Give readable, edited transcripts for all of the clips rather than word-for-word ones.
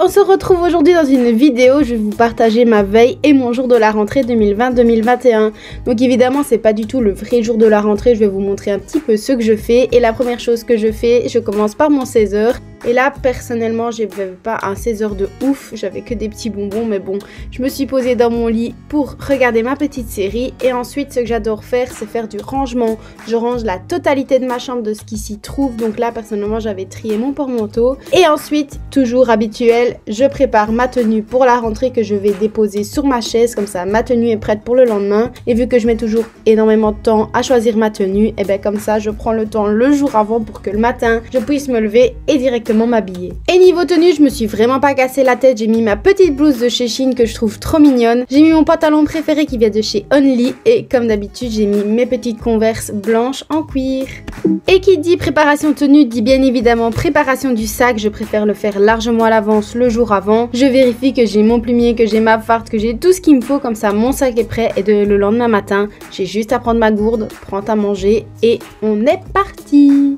on se retrouve aujourd'hui dans une vidéo, je vais vous partager ma veille et mon jour de la rentrée 2020-2021. Donc évidemment, c'est pas du tout le vrai jour de la rentrée, je vais vous montrer un petit peu ce que je fais. Et la première chose que je fais, je commence par mon 16h. Et là, personnellement, j'avais pas un 16h de ouf, j'avais que des petits bonbons, mais bon, je me suis posée dans mon lit pour regarder ma petite série. Et ensuite, ce que j'adore faire, c'est faire du rangement. Je range la totalité de ma chambre de ce qui s'y trouve. Donc là, personnellement, j'avais trié mon porte-manteau. Et ensuite, toujours habituel, je prépare ma tenue pour la rentrée que je vais déposer sur ma chaise. Comme ça, ma tenue est prête pour le lendemain. Et vu que je mets toujours énormément de temps à choisir ma tenue, et bien comme ça, je prends le temps le jour avant pour que le matin, je puisse me lever et directement m'habiller. Et niveau tenue, je me suis vraiment pas cassé la tête. J'ai mis ma petite blouse de chez Shein que je trouve trop mignonne. J'ai mis mon pantalon préféré qui vient de chez Only. Et comme d'habitude, j'ai mis mes petites Converse blanches en cuir. Et qui dit préparation tenue dit bien évidemment préparation du sac. Je préfère le faire largement à l'avance, le jour avant. Je vérifie que j'ai mon plumier, que j'ai ma farde, que j'ai tout ce qu'il me faut. Comme ça, mon sac est prêt. Et le lendemain matin, j'ai juste à prendre ma gourde, prendre à manger et on est parti.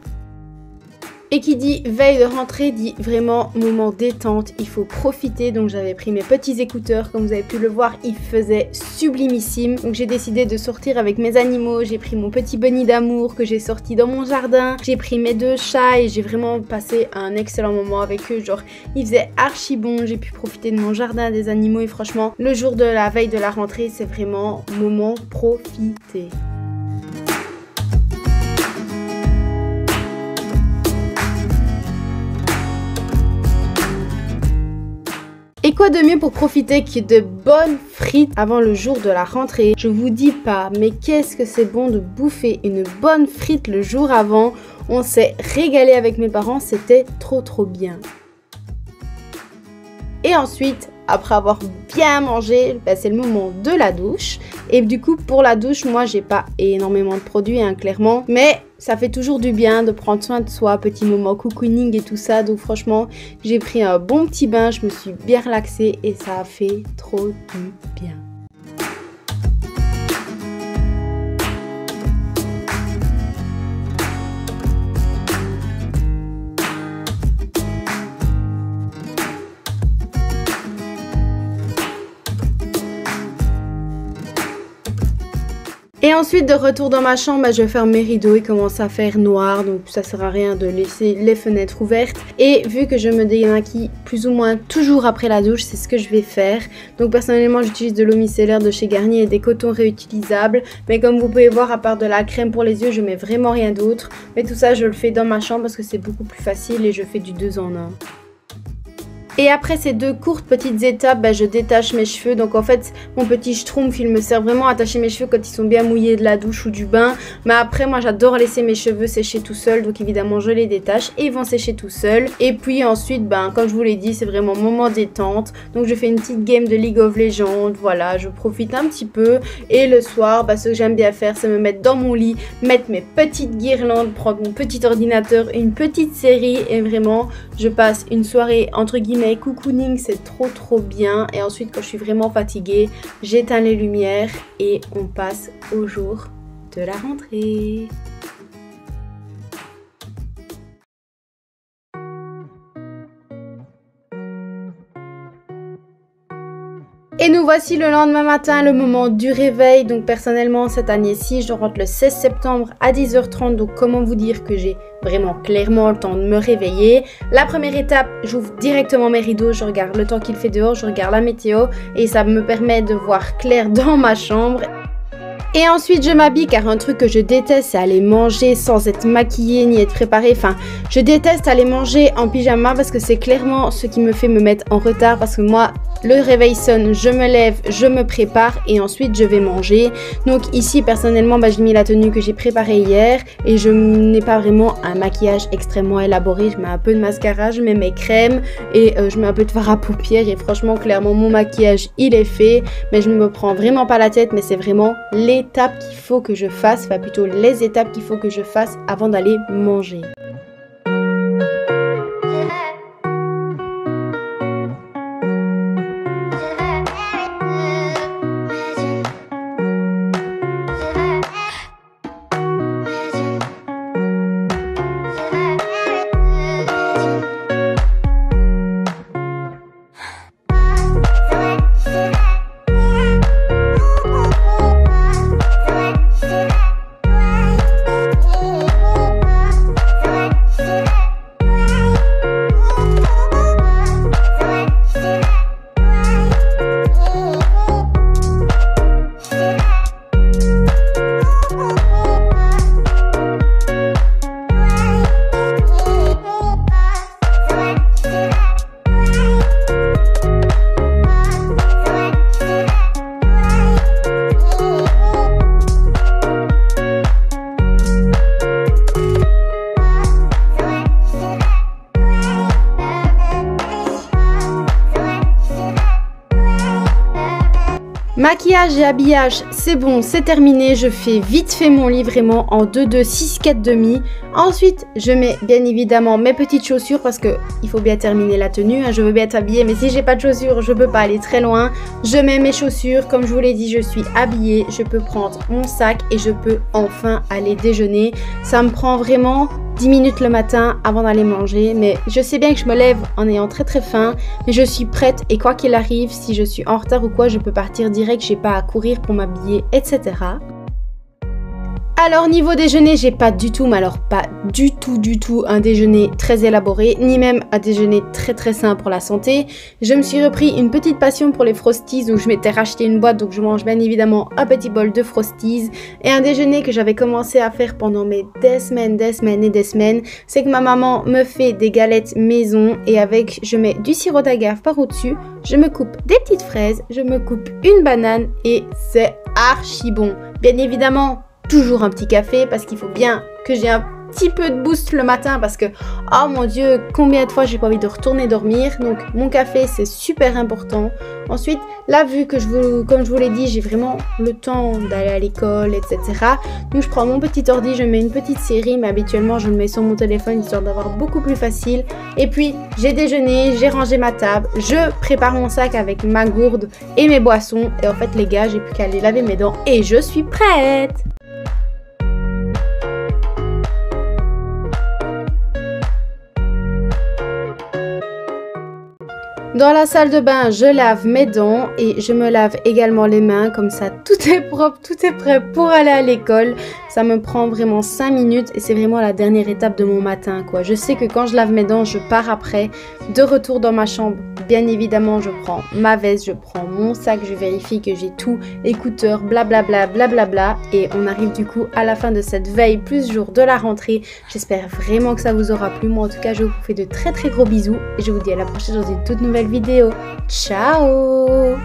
Et qui dit veille de rentrée dit vraiment moment détente, il faut profiter. Donc j'avais pris mes petits écouteurs, comme vous avez pu le voir, ils faisaient sublimissime. Donc j'ai décidé de sortir avec mes animaux, j'ai pris mon petit bunny d'amour que j'ai sorti dans mon jardin. J'ai pris mes 2 chats et j'ai vraiment passé un excellent moment avec eux. Genre il faisait archi bon, j'ai pu profiter de mon jardin, des animaux et franchement le jour de la veille de la rentrée c'est vraiment moment profiter. Et quoi de mieux pour profiter que de bonnes frites avant le jour de la rentrée? Je vous dis pas, mais qu'est-ce que c'est bon de bouffer une bonne frite le jour avant. On s'est régalé avec mes parents, c'était trop bien. Et ensuite, après avoir bien mangé, c'est le moment de la douche. Et du coup, pour la douche, moi, j'ai pas énormément de produits, hein, clairement. Mais ça fait toujours du bien de prendre soin de soi, petit moment cocooning et tout ça. Donc franchement, j'ai pris un bon petit bain, je me suis bien relaxée et ça a fait trop du bien. Et ensuite de retour dans ma chambre, je ferme mes rideaux, il commence à faire noir, donc ça sert à rien de laisser les fenêtres ouvertes. Et vu que je me démaquille plus ou moins toujours après la douche, c'est ce que je vais faire. Donc personnellement j'utilise de l'eau micellaire de chez Garnier et des cotons réutilisables. Mais comme vous pouvez voir, à part de la crème pour les yeux, je mets vraiment rien d'autre. Mais tout ça je le fais dans ma chambre parce que c'est beaucoup plus facile et je fais du 2 en 1. Et après ces 2 courtes petites étapes, je détache mes cheveux. Donc en fait, mon petit schtroumpf, il me sert vraiment à attacher mes cheveux quand ils sont bien mouillés de la douche ou du bain. Mais après, moi, j'adore laisser mes cheveux sécher tout seuls. Donc évidemment, je les détache et ils vont sécher tout seuls. Et puis ensuite, comme je vous l'ai dit, c'est vraiment moment détente. Donc je fais une petite game de League of Legends. Voilà, je profite un petit peu. Et le soir, ce que j'aime bien faire, c'est me mettre dans mon lit, mettre mes petites guirlandes, prendre mon petit ordinateur, une petite série. Et vraiment, je passe une soirée entre guillemets cocooning, c'est trop bien. Et ensuite quand je suis vraiment fatiguée, j'éteins les lumières et on passe au jour de la rentrée. Et nous voici le lendemain matin, le moment du réveil. Donc personnellement cette année-ci, je rentre le 16 septembre à 10h30. Donc comment vous dire que j'ai vraiment clairement le temps de me réveiller. La première étape, j'ouvre directement mes rideaux, je regarde le temps qu'il fait dehors, je regarde la météo et ça me permet de voir clair dans ma chambre. Et ensuite je m'habille car un truc que je déteste c'est aller manger sans être maquillée ni être préparée. Enfin je déteste aller manger en pyjama parce que c'est clairement ce qui me fait me mettre en retard. Parce que moi le réveil sonne, je me lève, je me prépare et ensuite je vais manger. Donc ici personnellement j'ai mis la tenue que j'ai préparée hier. Et je n'ai pas vraiment un maquillage extrêmement élaboré. Je mets un peu de mascara, je mets mes crèmes et je mets un peu de fard à paupières. Et franchement clairement mon maquillage il est fait. Mais je ne me prends vraiment pas la tête. Mais c'est vraiment l'étape qu'il faut que je fasse. Enfin plutôt les étapes qu'il faut que je fasse avant d'aller manger. Maquillage et habillage, c'est bon, c'est terminé. Je fais vite fait mon lit vraiment en 2-2, 6-4 demi. Ensuite, je mets bien évidemment mes petites chaussures parce que il faut bien terminer la tenue. Hein. Je veux bien être habillée, mais si j'ai pas de chaussures, je peux pas aller très loin. Je mets mes chaussures. Comme je vous l'ai dit, je suis habillée. Je peux prendre mon sac et je peux enfin aller déjeuner. Ça me prend vraiment 10 minutes le matin avant d'aller manger, mais je sais bien que je me lève en ayant très très faim, mais je suis prête et quoi qu'il arrive, si je suis en retard ou quoi, je peux partir direct, j'ai pas à courir pour m'habiller, etc. Alors niveau déjeuner, j'ai pas du tout, mais alors pas du tout un déjeuner très élaboré, ni même un déjeuner très sain pour la santé. Je me suis repris une petite passion pour les Frosties, donc je m'étais racheté une boîte, donc je mange bien évidemment un petit bol de Frosties. Et un déjeuner que j'avais commencé à faire pendant des semaines, c'est que ma maman me fait des galettes maison et avec, je mets du sirop d'agave par au-dessus, je me coupe des petites fraises, je me coupe une banane et c'est archi bon. Bien évidemment, toujours un petit café parce qu'il faut bien que j'ai un petit peu de boost le matin parce que, oh mon Dieu, combien de fois j'ai pas envie de retourner dormir. Donc mon café, c'est super important. Ensuite, là, vu que comme je vous l'ai dit, j'ai vraiment le temps d'aller à l'école, etc. Donc je prends mon petit ordi, je mets une petite série, mais habituellement je le mets sur mon téléphone histoire d'avoir beaucoup plus facile. Et puis j'ai déjeuné, j'ai rangé ma table, je prépare mon sac avec ma gourde et mes boissons. Et en fait les gars, j'ai plus qu'à aller laver mes dents et je suis prête. Dans la salle de bain, je lave mes dents et je me lave également les mains. Comme ça, tout est propre, tout est prêt pour aller à l'école. Ça me prend vraiment 5 minutes et c'est vraiment la dernière étape de mon matin, quoi. Je sais que quand je lave mes dents, je pars après. De retour dans ma chambre, bien évidemment, je prends ma veste, je prends mon sac, je vérifie que j'ai tout, écouteurs, blablabla, blablabla. Et on arrive du coup à la fin de cette veille plus jour de la rentrée. J'espère vraiment que ça vous aura plu. Moi, en tout cas, je vous fais de très gros bisous et je vous dis à la prochaine dans une toute nouvelle vidéo. Ciao.